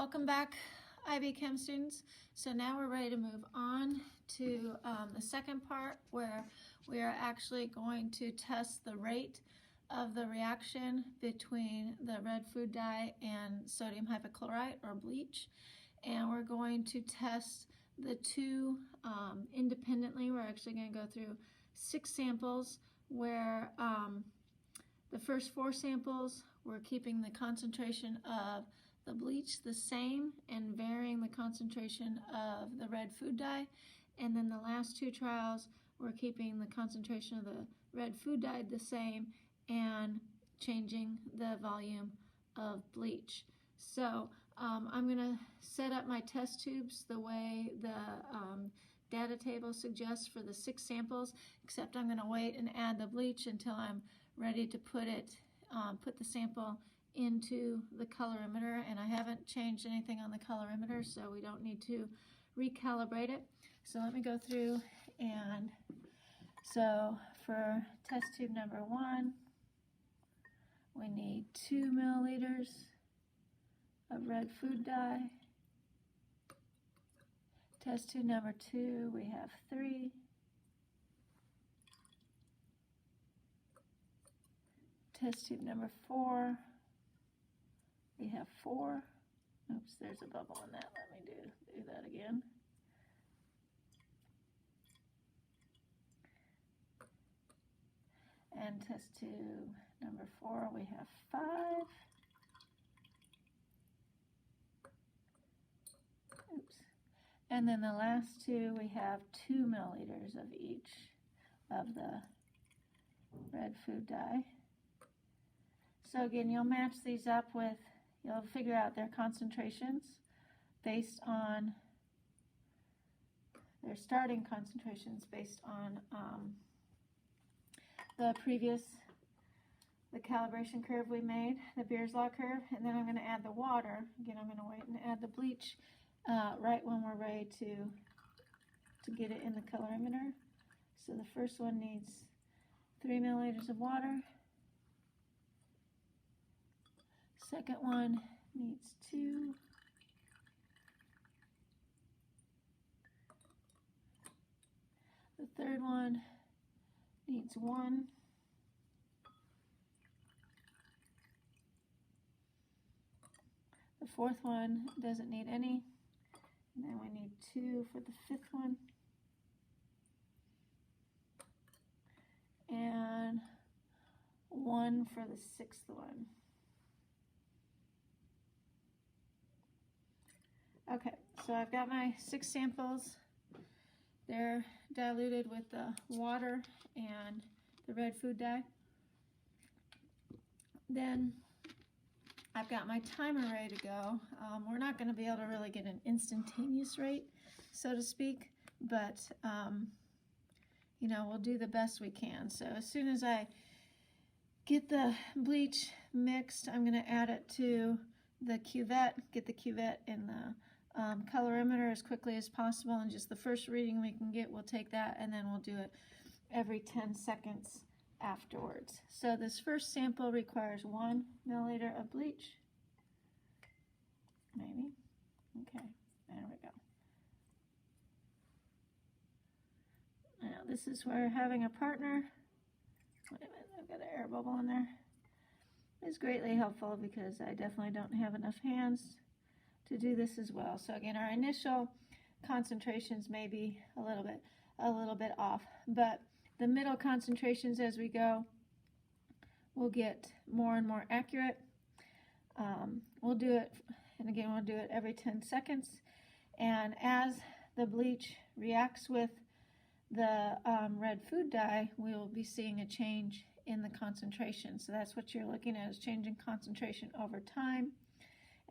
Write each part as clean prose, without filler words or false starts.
Welcome back, IB Chem students. So now we're ready to move on to the second part where we are actually going to test the rate of the reaction between the red food dye and sodium hypochlorite or bleach. And we're going to test the two independently. We're actually going to go through 6 samples where the first 4 samples we're keeping the concentration of the bleach the same and varying the concentration of the red food dye. And then the last 2 trials, we're keeping the concentration of the red food dye the same and changing the volume of bleach. So I'm going to set up my test tubes the way the data table suggests for the 6 samples, except I'm going to wait and add the bleach until I'm ready to put the sample into the colorimeter, and I haven't changed anything on the colorimeter, so we don't need to recalibrate it. So let me go through, and so for test tube number 1, we need 2 milliliters of red food dye. Test tube number 2, we have 3. Test tube number 4, we have 4. Oops, there's a bubble in that. Let me do that again. And test tube number 4, we have 5. Oops. And then the last 2, we have 2 milliliters of each of the red food dye. So again, you'll match these up with, you'll figure out their concentrations based on their starting concentrations based on the calibration curve we made, the Beer's Law curve, and then I'm going to add the water. Again, I'm going to wait and add the bleach right when we're ready to get it in the colorimeter. So the first one needs 3 milliliters of water. Second one needs 2. The third one needs 1. The fourth one doesn't need any. And then we need 2 for the 5th one. And 1 for the 6th one. Okay, so I've got my 6 samples. They're diluted with the water and the red food dye. Then I've got my timer ready to go. We're not going to be able to really get an instantaneous rate, so to speak, but you know, we'll do the best we can. So as soon as I get the bleach mixed, I'm going to add it to the cuvette, get the cuvette in the colorimeter as quickly as possible, and just the first reading we can get, we'll take that, and then we'll do it every 10 seconds afterwards. So this first sample requires 1 milliliter of bleach. Maybe. Okay, there we go. Now this is where having a partner, wait a minute, I've got an air bubble in there, is greatly helpful because I definitely don't have enough hands to do this as well. So again, our initial concentrations may be a little bit off, but the middle concentrations as we go will get more and more accurate. We'll do it, and again, we'll do it every 10 seconds. And as the bleach reacts with the red food dye, we will be seeing a change in the concentration. So that's what you're looking at, is changing concentration over time,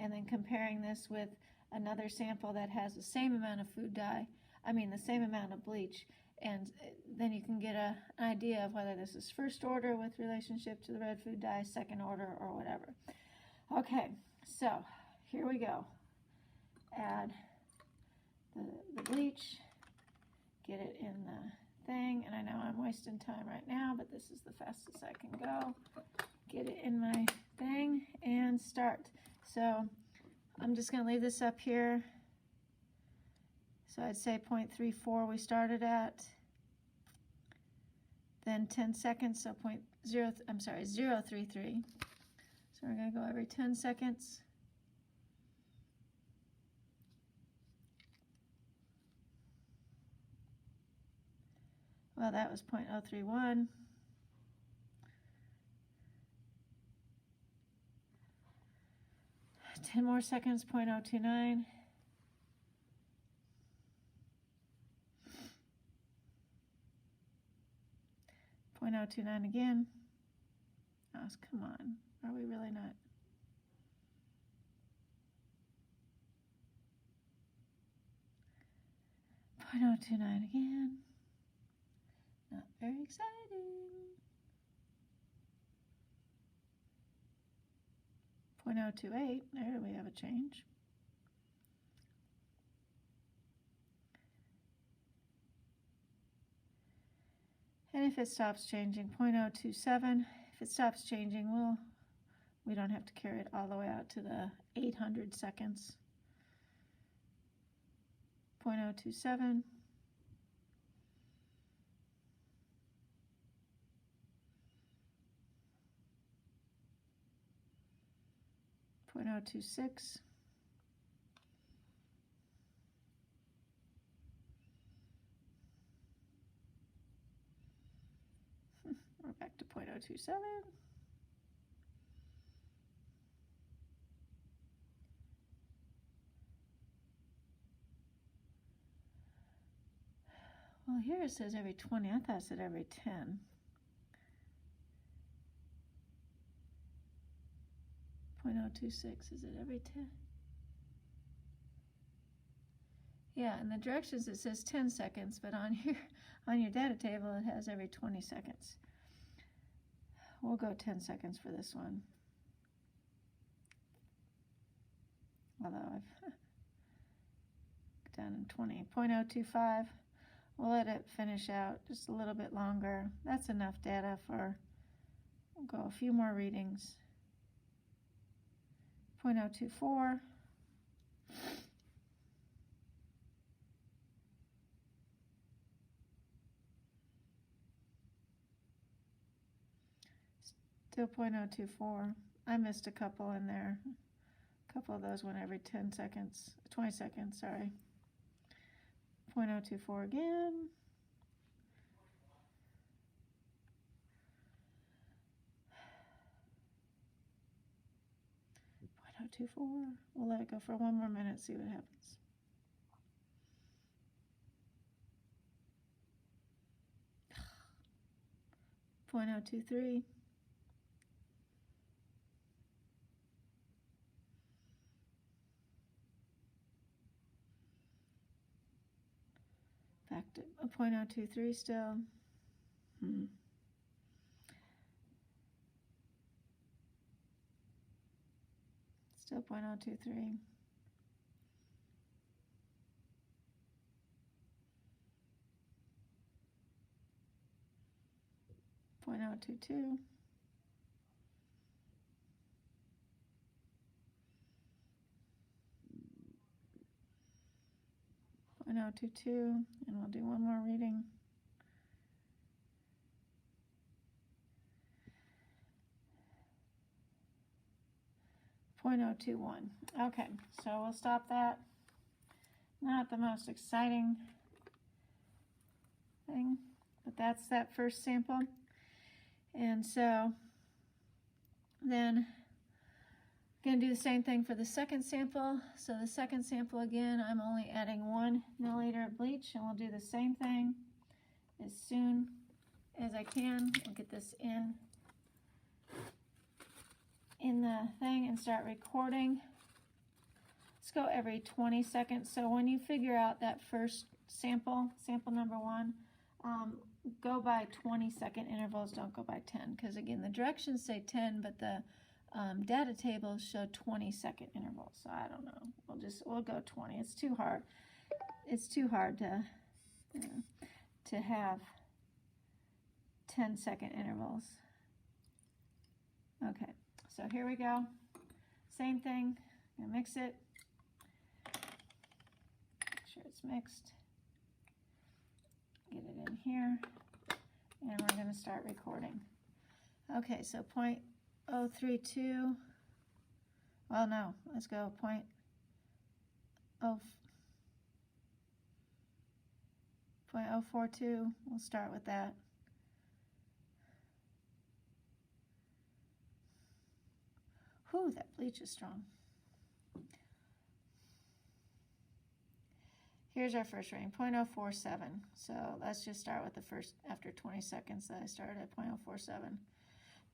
and then comparing this with another sample that has the same amount of food dye, the same amount of bleach, and then you can get an idea of whether this is first order with relationship to the red food dye, second order, or whatever. Okay, so here we go. Add the bleach, get it in the thing, and I know I'm wasting time right now, but this is the fastest I can go. Get it in my thing and start. So I'm just going to leave this up here. So I'd say 0.34 we started at. Then 10 seconds, so 0.33. So we're going to go every 10 seconds. Well, that was 0.031. Ten more seconds, 0.029. .029 again. Oh, come on. Are we really not? .029 again. Not very exciting. .028. There we have a change. And if it stops changing, 0.027. If it stops changing, we don't have to carry it all the way out to the 800 seconds. 0.027. .026. We're back to 0.027. Well, here it says every 20. I thought it said every 10. .026. Is it every 10? Yeah, in the directions it says 10 seconds, but on your data table it has every 20 seconds. We'll go 10 seconds for this one. Although I've done in 20. .025. We'll let it finish out just a little bit longer. That's enough data for, we'll go a few more readings. .024. Still .024. I missed a couple in there. A couple of those went every 10 seconds, 20 seconds, sorry. .024 again. .024. We'll let it go for one more minute, see what happens. .023. Back to a .023 still. Still .023. .022. .022, and we'll do one more reading. .021. Okay, so we'll stop that. Not the most exciting thing, but that's that first sample. And so then I'm going to do the same thing for the second sample. So the second sample, again, I'm only adding 1 milliliter of bleach, and we'll do the same thing as soon as I can. I'll get this in the thing and start recording. Let's go every 20 seconds. So when you figure out that first sample number 1, go by 20-second intervals, don't go by 10, because again, the directions say 10, but the data tables show 20-second intervals. So I don't know. We'll go 20. It's too hard. It's too hard to have 10-second intervals. Okay, so here we go. Same thing. Gonna mix it. it's mixed. Get it in here, and we're going to start recording. Okay, so 0.032, well no, let's go 0.042, we'll start with that. Whew, that bleach is strong. Here's our first reading, 0.047. So let's just start with the first, after 20 seconds that I started at 0.047.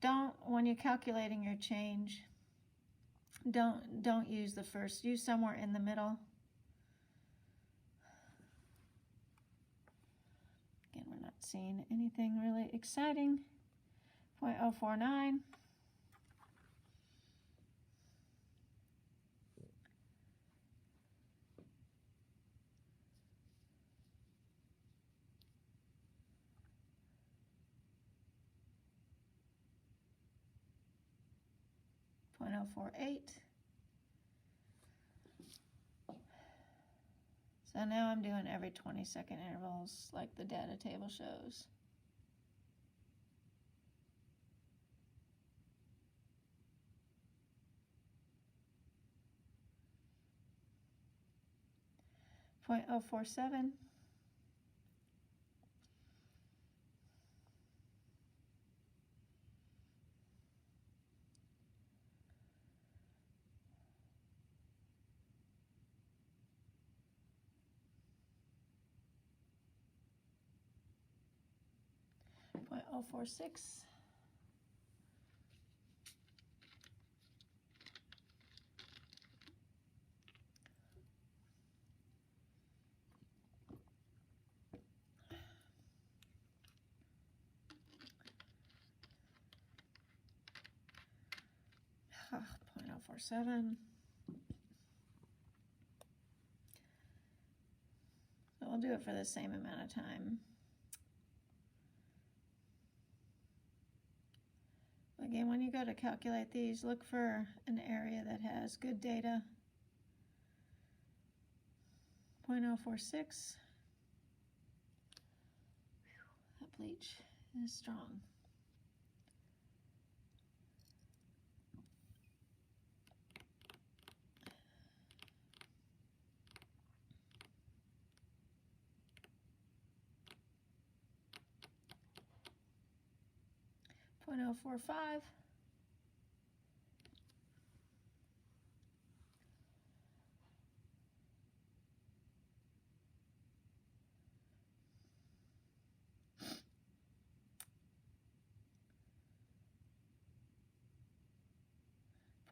Don't, when you're calculating your change, don't use the first, use somewhere in the middle. Again, we're not seeing anything really exciting. 0.049. 0.048. So now I'm doing every 20-second intervals like the data table shows. .047. 0.046. 0.047. So we'll do it for the same amount of time. Again, when you go to calculate these, look for an area that has good data. 0.046. That bleach is strong. .045.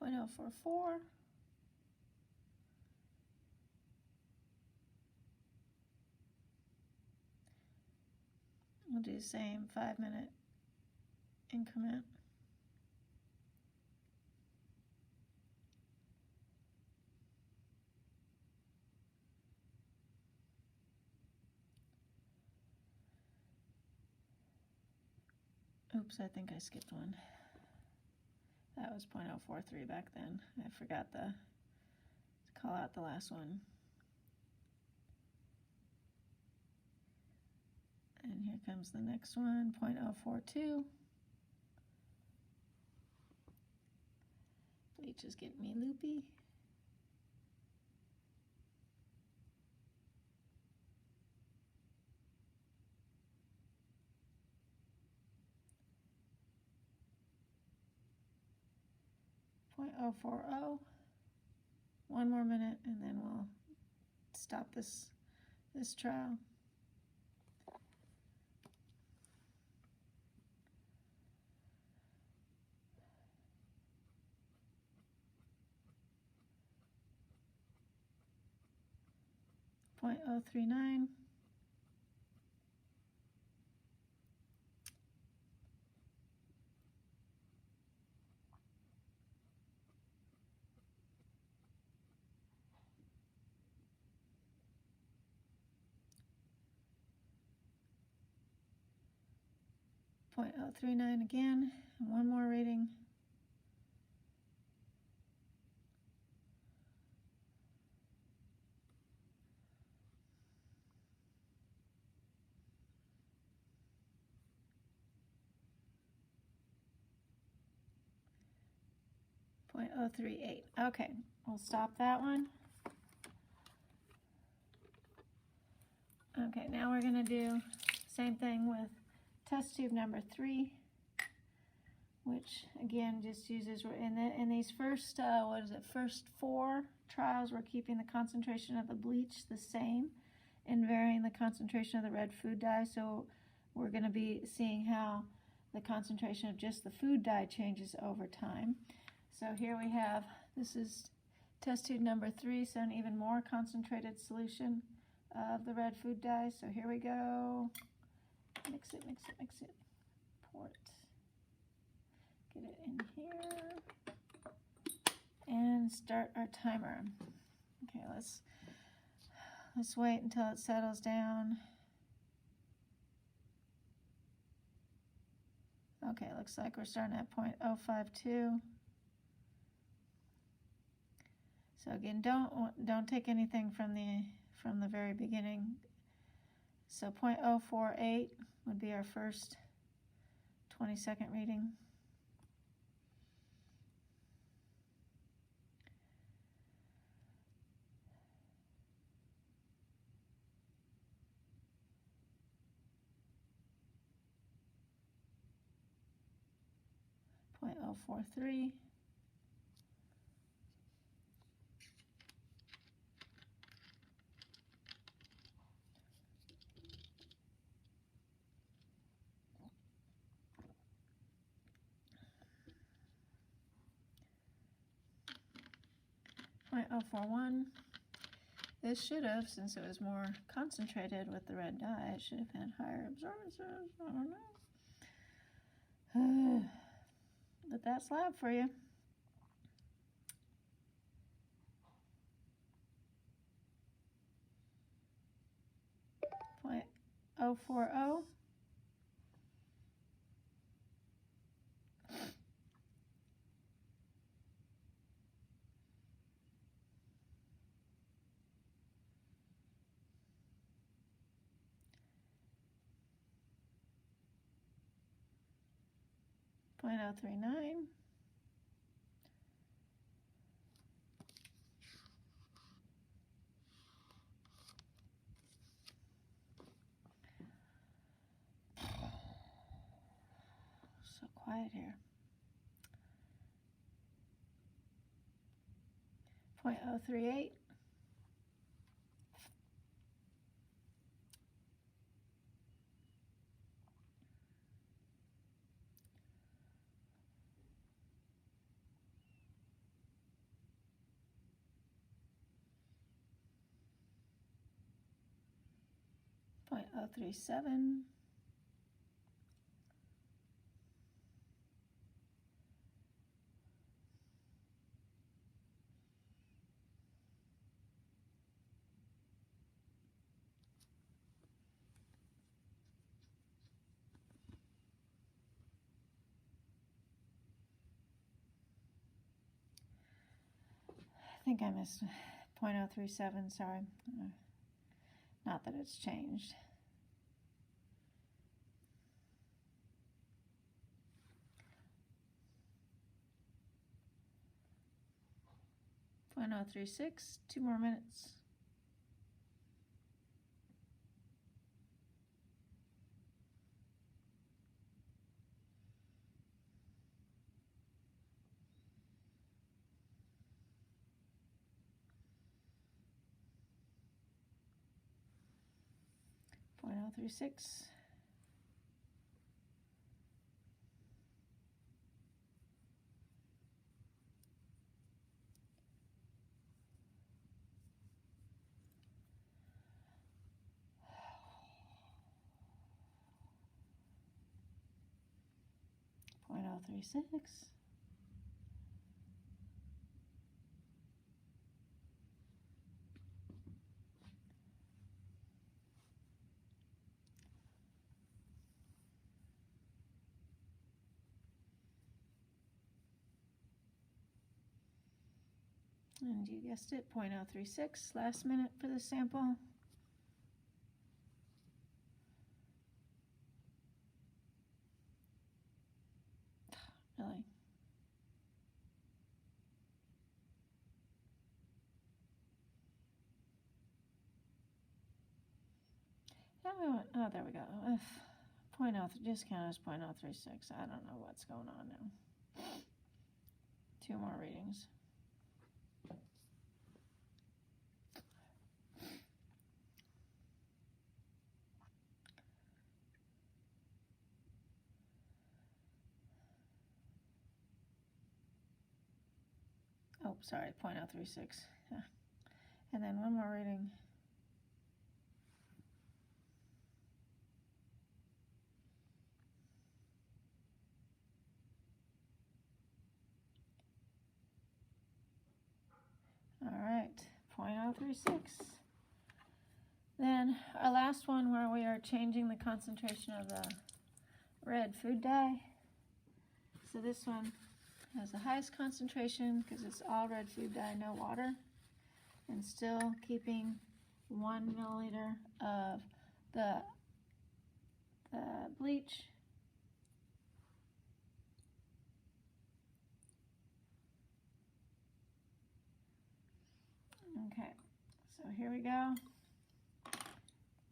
0.044. We'll do the same 5-minute increment. Oops, I think I skipped one. That was 0.043 back then. I forgot to call out the last one. And here comes the next one, 0.042. Bleach is getting me loopy. .040. One more minute and then we'll stop this trial. .039. 0.039 again, and one more reading. .038. Okay, we'll stop that one. Okay, now we're going to do same thing with test tube number 3, which again just uses, in these first, first 4 trials, we're keeping the concentration of the bleach the same and varying the concentration of the red food dye. So we're going to be seeing how the concentration of just the food dye changes over time. So here we have, this is test tube number 3, so an even more concentrated solution of the red food dye. So here we go. Mix it, mix it, mix it. Pour it. Get it in here. And start our timer. Okay, let's wait until it settles down. Okay, looks like we're starting at 0.052. So again, don't take anything from the very beginning. So 0.048 would be our first 20-second reading. .043. .041. This should have, since it was more concentrated with the red dye, it should have had higher absorbances. I don't know. But that's lab for you. .040. .039. So quiet here. .038. .037. I think I missed .037, sorry. Not that it's changed. .036, 2 more minutes. .036. .036. And you guessed it, .036, last minute for the sample. Really? Then we went, oh, there we go. If 0.03, just count as 0.036. I don't know what's going on now. 2 more readings. Oh, sorry, 0.036. Yeah. And then 1 more reading. All right, 0.036. Then our last one where we are changing the concentration of the red food dye. So this one has the highest concentration because it's all red food dye, no water, and still keeping 1 milliliter of the bleach. Okay, so here we go.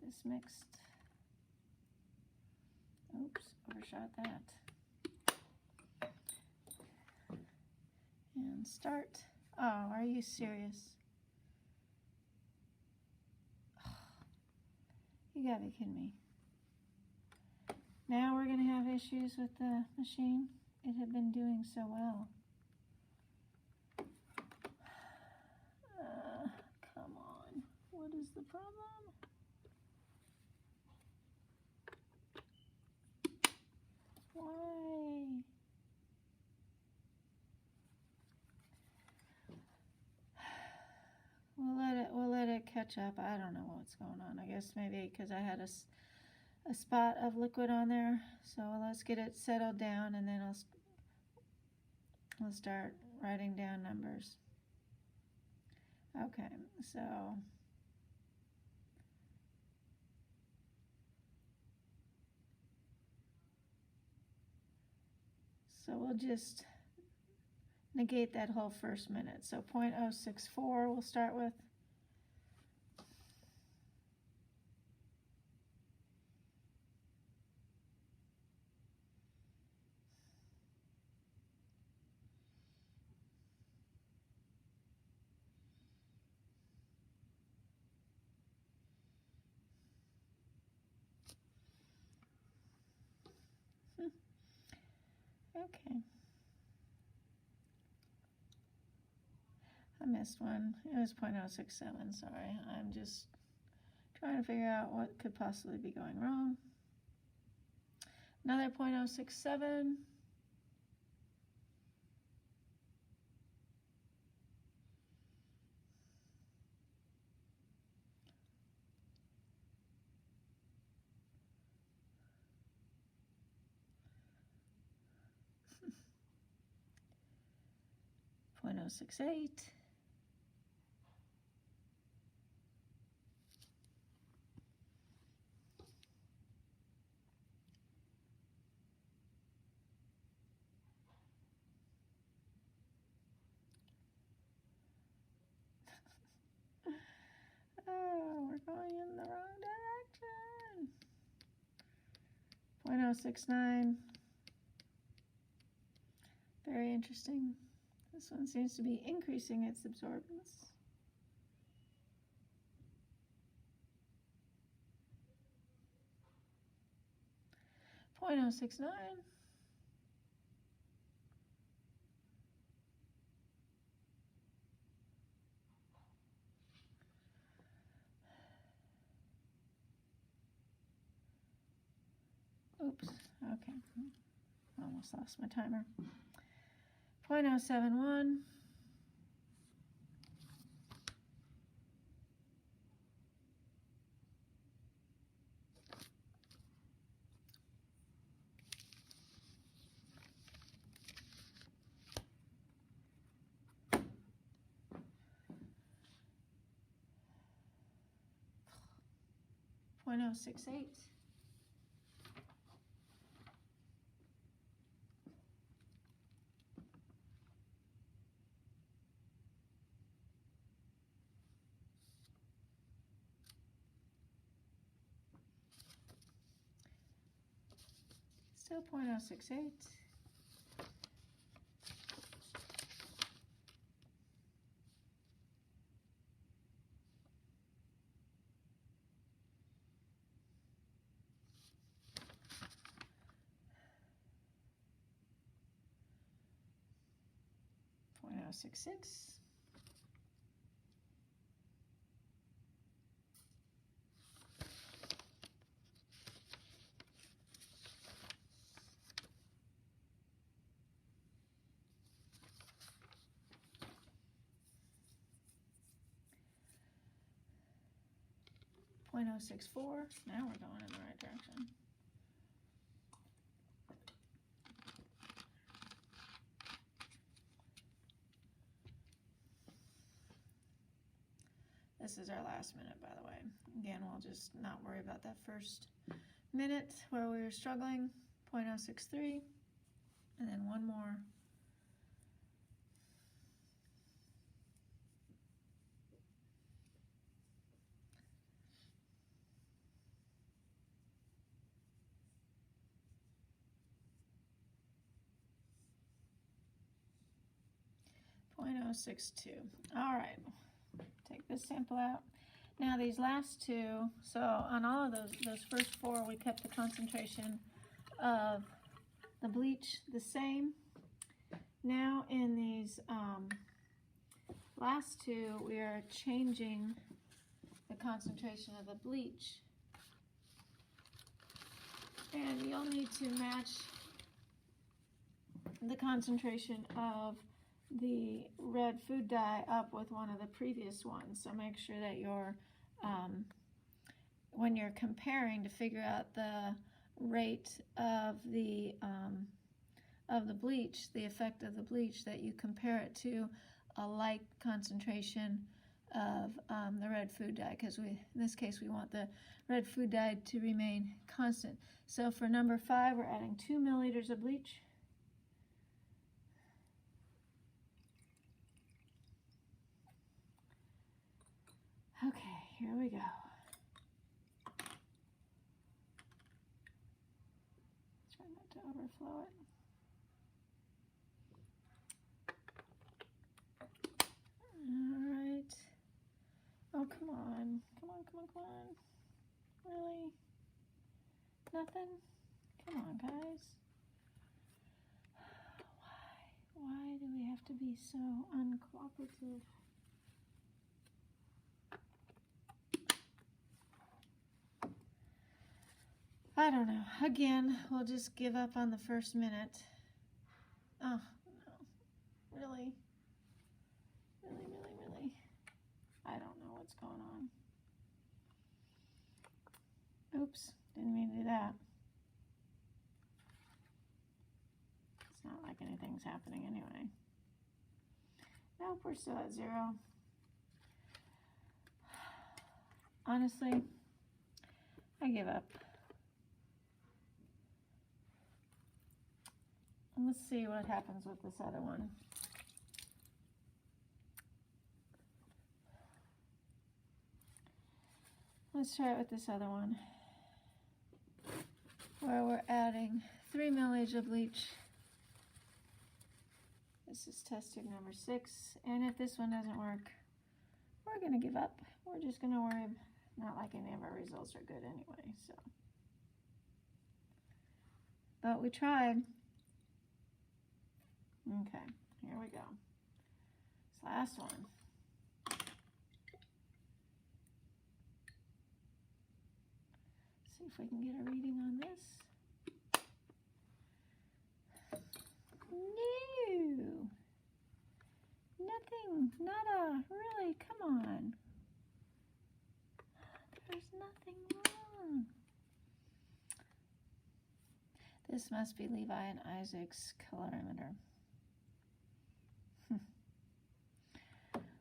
This mixed. Oops, overshot that. And start. Oh, are you serious? You gotta be kidding me. Now we're gonna have issues with the machine. It had been doing so well. Come on. What is the problem? Why? We'll let it catch up. I don't know what's going on. I guess maybe because I had a spot of liquid on there. So let's get it settled down, and then I'll start writing down numbers. Okay, so we'll just negate that whole first minute. So 0.064 we'll start with. Okay. I missed one. It was 0.067, sorry. I'm just trying to figure out what could possibly be going wrong. Another 0.067. .068. Oh, we're going in the wrong direction. 0.069. Very interesting. This one seems to be increasing its absorbance. .069. Oops, okay. Almost lost my timer. 0.071. .068. So 0.068. .066. .064. Now we're going in the right direction. This is our last minute, by the way. Again, we'll just not worry about that first minute where we were struggling. 0.063, and then one more. .062. All right, take this sample out. Now these last two, so on all of those first four, we kept the concentration of the bleach the same. Now in these last two, we are changing the concentration of the bleach. And you'll need to match the concentration of the red food dye up with one of the previous ones. So make sure that you're, when you're comparing to figure out the rate of the bleach, the effect of the bleach, that you compare it to a like concentration of the red food dye, because in this case we want the red food dye to remain constant. So for number 5, we're adding 2 milliliters of bleach. Okay, here we go. Try not to overflow it. All right. Oh, come on. Come on, come on, come on. Really? Nothing? Come on, guys. Why do we have to be so uncooperative? I don't know. Again, we'll just give up on the first minute. Oh, no. Really? Really? I don't know what's going on. Oops, didn't mean to do that. It's not like anything's happening anyway. Nope, we're still at 0. Honestly, I give up. Let's see what happens with this other one. Let's try it with this other one, where we're adding 3 milliliters of bleach. This is test tube number 6, and if this one doesn't work, we're going to give up. We're just going to worry, not like any of our results are good anyway, so. But we tried. Okay, here we go. This last one. See if we can get a reading on this. No. Nothing. Nada. Really? Come on. There's nothing wrong. This must be Levi and Isaac's colorimeter.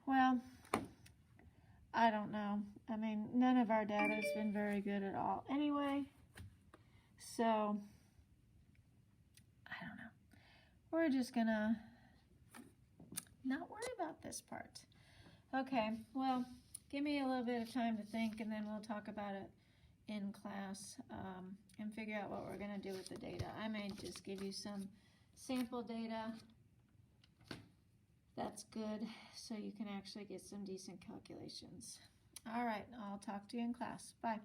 Well, I don't know. I mean, none of our data has been very good at all anyway. So, I don't know. We're just gonna not worry about this part. Okay, well, give me a little bit of time to think, and then we'll talk about it in class and figure out what we're going to do with the data. I may just give you some sample data that's good so you can actually get some decent calculations. All right, I'll talk to you in class. Bye.